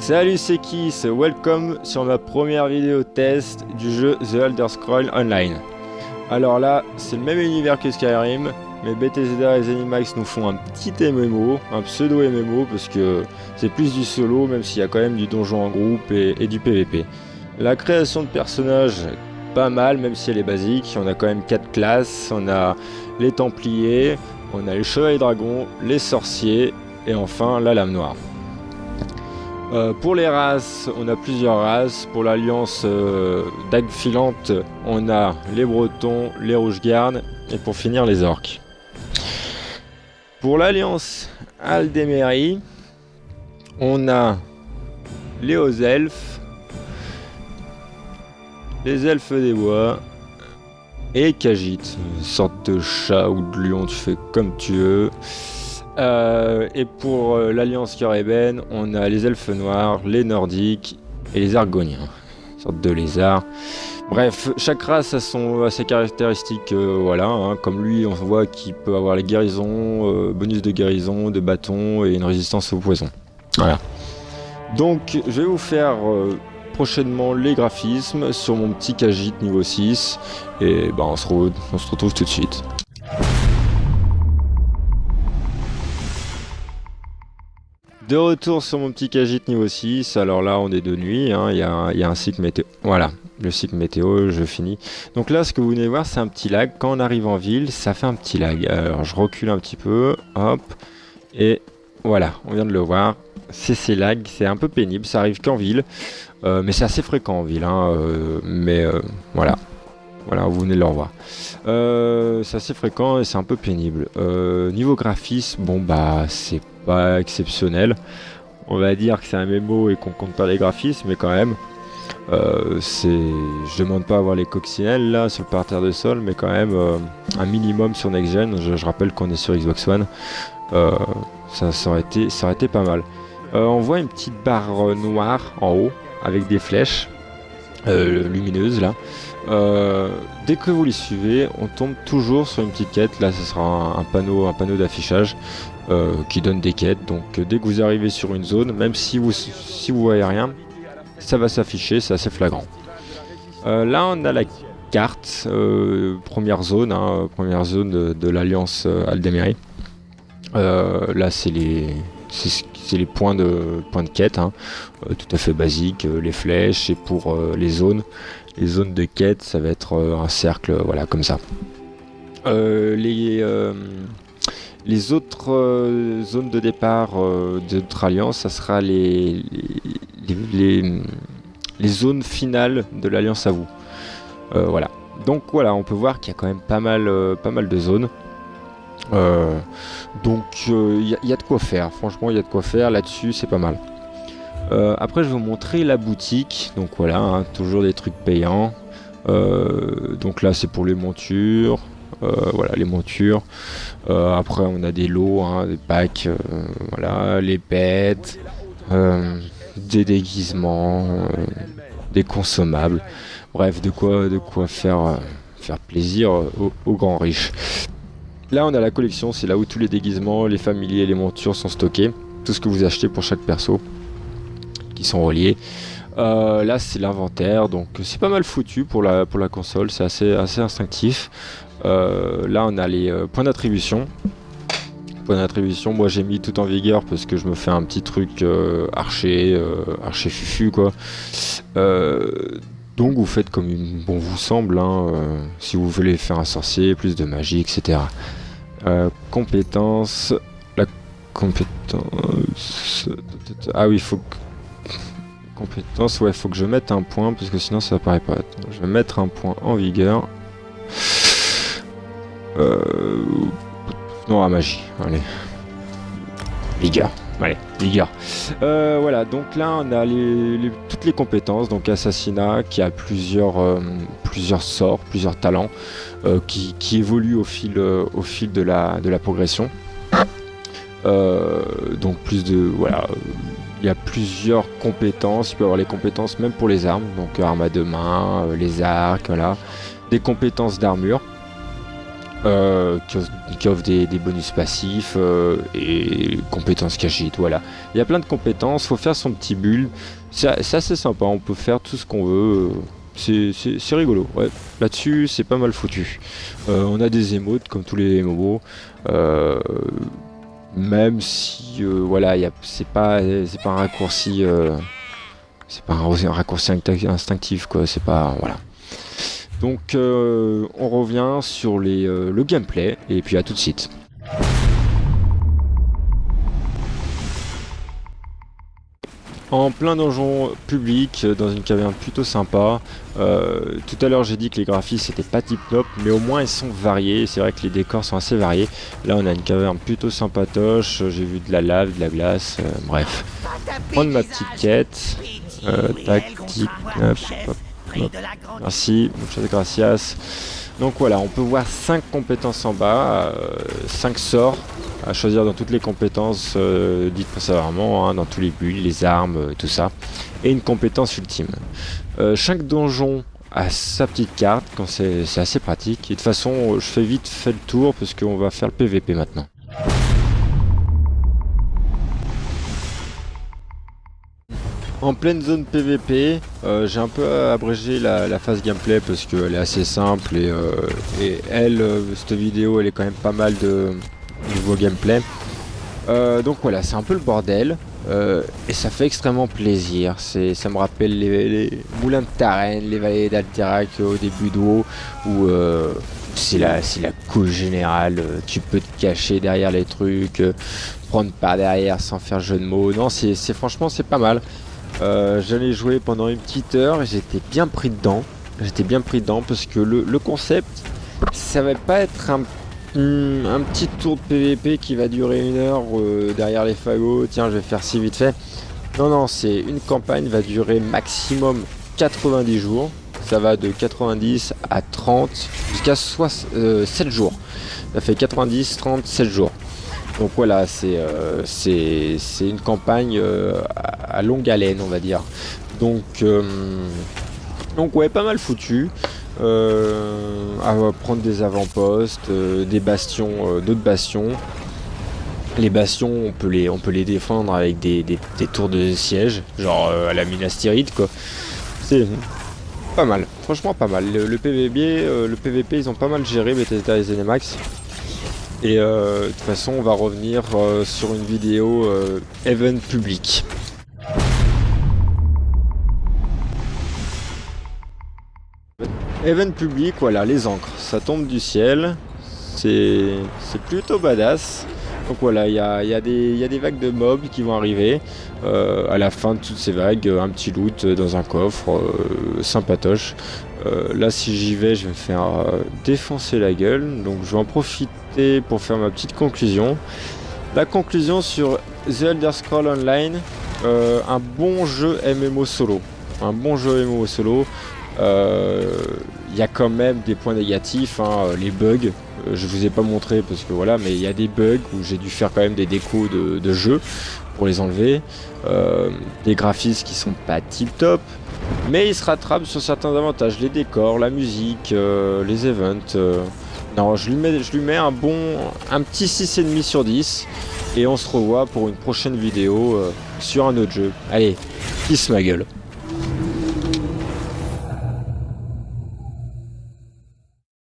Salut, c'est Kiss, welcome sur ma première vidéo test du jeu The Elder Scrolls Online. Alors là, c'est le même univers que Skyrim, mais Bethesda et ZeniMax nous font un petit MMO, un pseudo MMO, parce que c'est plus du solo, même s'il y a quand même du donjon en groupe et du PVP. La création de personnages, pas mal, même si elle est basique. On a quand même 4 classes, on a les Templiers, on a les Chevaliers Dragons, les Sorciers, et enfin la Lame Noire. Pour les races, on a plusieurs races. Pour l'alliance dague filante, on a les Bretons, les Rouges-Gardes et pour finir les Orques. Pour l'alliance Aldemeri, on a les Hauts Elfes, les Elfes des Bois et Khajiit, une sorte de chat ou de lion, tu fais comme tu veux. Et pour l'Alliance Cœur-Ébène, on a les Elfes Noirs, les Nordiques et les Argoniens, une sorte de lézard. Bref, chaque race a ses caractéristiques, comme lui, on voit qu'il peut avoir les guérisons, bonus de guérison, de bâton et une résistance au poison. Voilà. Donc, je vais vous faire prochainement les graphismes sur mon petit Khajiit niveau 6, et on se retrouve tout de suite. De retour sur mon petit Khajiit niveau 6, alors là on est de nuit, il y a un cycle météo, voilà, le cycle météo, je finis. Donc là ce que vous venez voir c'est un petit lag, quand on arrive en ville ça fait un petit lag, alors je recule un petit peu, hop, et voilà, on vient de le voir, c'est ces lags, c'est un peu pénible, ça arrive qu'en ville, mais c'est assez fréquent en ville, voilà, vous venez de le revoir. C'est assez fréquent et c'est un peu pénible. Niveau graphisme, c'est pas exceptionnel. On va dire que c'est un MMO et qu'on compte pas les graphismes, mais quand même, je demande pas à avoir les coccinelles là sur le parterre de sol, mais quand même un minimum sur Next Gen. Je rappelle qu'on est sur Xbox One. Ça aurait été pas mal. On voit une petite barre noire en haut avec des flèches lumineuses là. Dès que vous les suivez, on tombe toujours sur une petite quête. Là, ce sera un panneau d'affichage qui donne des quêtes. Donc, dès que vous arrivez sur une zone, même si vous voyez rien, ça va s'afficher. C'est assez flagrant. Là, on a la carte première zone de l'alliance Aldemeri. Là, c'est les points de quête, tout à fait basique, les flèches, et pour les zones de quête, ça va être un cercle, voilà, comme ça. Les autres zones de départ de notre alliance, ça sera les zones finales de l'alliance à vous. Voilà. Donc voilà, on peut voir qu'il y a quand même pas mal de zones. Donc il y a de quoi faire, franchement il y a de quoi faire là-dessus, c'est pas mal. Après je vais vous montrer la boutique, donc voilà, toujours des trucs payants. Donc là c'est pour les montures, voilà les montures. Après on a des lots, des packs, voilà, les pets, des déguisements, des consommables, bref de quoi faire plaisir aux grands riches. Là on a la collection, c'est là où tous les déguisements, les familiers et les montures sont stockés. Tout ce que vous achetez pour chaque perso qui sont reliés. Là c'est l'inventaire, donc c'est pas mal foutu pour la console, c'est assez instinctif. Là on a les points d'attribution. Moi j'ai mis tout en vigueur parce que je me fais un petit truc archer fufu quoi. Donc vous faites comme bon vous semble, si vous voulez faire un sorcier, plus de magie, etc. Compétences. La compétence. Ah oui, compétence, faut que je mette un point parce que sinon ça apparaît pas. Attends, je vais mettre un point en vigueur. Non, à magie, allez. Vigueur. Allez, vigueur. Voilà, donc là on a toutes les compétences, donc assassinat qui a plusieurs sorts, plusieurs talents qui évoluent au fil de la progression. Donc il y a plusieurs compétences, il peut y avoir les compétences même pour les armes, donc armes à deux mains, les arcs, voilà, des compétences d'armure. qui offre des bonus passifs et compétences cachées, voilà. Il y a plein de compétences, faut faire son petit build, c'est assez sympa, on peut faire tout ce qu'on veut, c'est rigolo, ouais. Là-dessus c'est pas mal foutu. On a des émotes comme tous les MMO, même si voilà, c'est pas un raccourci, c'est pas un raccourci instinctif, quoi, c'est pas, voilà. Donc on revient sur le gameplay et puis à tout de suite. En plein donjon public, dans une caverne plutôt sympa. Tout à l'heure j'ai dit que les graphismes c'était pas tip top, mais au moins ils sont variés. C'est vrai que les décors sont assez variés. Là on a une caverne plutôt sympatoche. J'ai vu de la lave, de la glace, bref. Prendre ma petite quête. Tac, tic, hop, hop. Merci, muchas gracias. Donc voilà, on peut voir 5 compétences en bas, 5 sorts à choisir dans toutes les compétences dites précédemment, dans tous les builds, les armes, tout ça. Et une compétence ultime. Chaque donjon a sa petite carte, quand c'est assez pratique. Et de toute façon, je fais vite fait le tour parce qu'on va faire le PVP maintenant. En pleine zone PVP, j'ai un peu abrégé la phase gameplay parce qu'elle est assez simple et cette vidéo elle est quand même pas mal de niveau gameplay. Donc voilà, c'est un peu le bordel et ça fait extrêmement plaisir. Ça me rappelle les moulins de Tarenne, les vallées d'Alterac au début de WoW où c'est la couche générale, tu peux te cacher derrière les trucs, prendre par derrière sans faire jeu de mots. Non, franchement c'est pas mal. J'allais jouer pendant une petite heure et j'étais bien pris dedans. Parce que le concept, ça va pas être un petit tour de PVP qui va durer 1 heure derrière les fagots. Tiens, je vais faire ci vite fait. Non, c'est une campagne va durer maximum 90 jours. Ça va de 90 à 30 jusqu'à 7 jours. Ça fait 90, 30, 7 jours. Donc voilà, c'est une campagne à longue haleine, on va dire. Donc ouais, pas mal foutu. À prendre des avant-postes, des bastions, d'autres bastions. Les bastions, on peut les défendre avec des tours de siège, genre à la Minas Tirith, quoi. C'est pas mal, franchement pas mal. Le PVP, ils ont pas mal géré Bethesda et ZeniMax. Et de toute façon, on va revenir sur une vidéo event public. Event public, voilà, les encres, ça tombe du ciel. C'est plutôt badass. Donc voilà, il y a des vagues de mobs qui vont arriver. À la fin de toutes ces vagues, un petit loot dans un coffre, sympatoche. Là, si j'y vais, je vais me faire défoncer la gueule. Donc je vais en profiter pour faire ma petite conclusion. La conclusion sur The Elder Scrolls Online, un bon jeu MMO solo. Il y a quand même des points négatifs, les bugs. Je vous ai pas montré parce que voilà, mais il y a des bugs où j'ai dû faire quand même des décos de jeu pour les enlever. Des graphismes qui sont pas tip top, mais ils se rattrapent sur certains avantages, les décors, la musique, les events. Non, je lui mets un petit 6,5 sur 10 et on se revoit pour une prochaine vidéo sur un autre jeu. Allez, kiss ma gueule.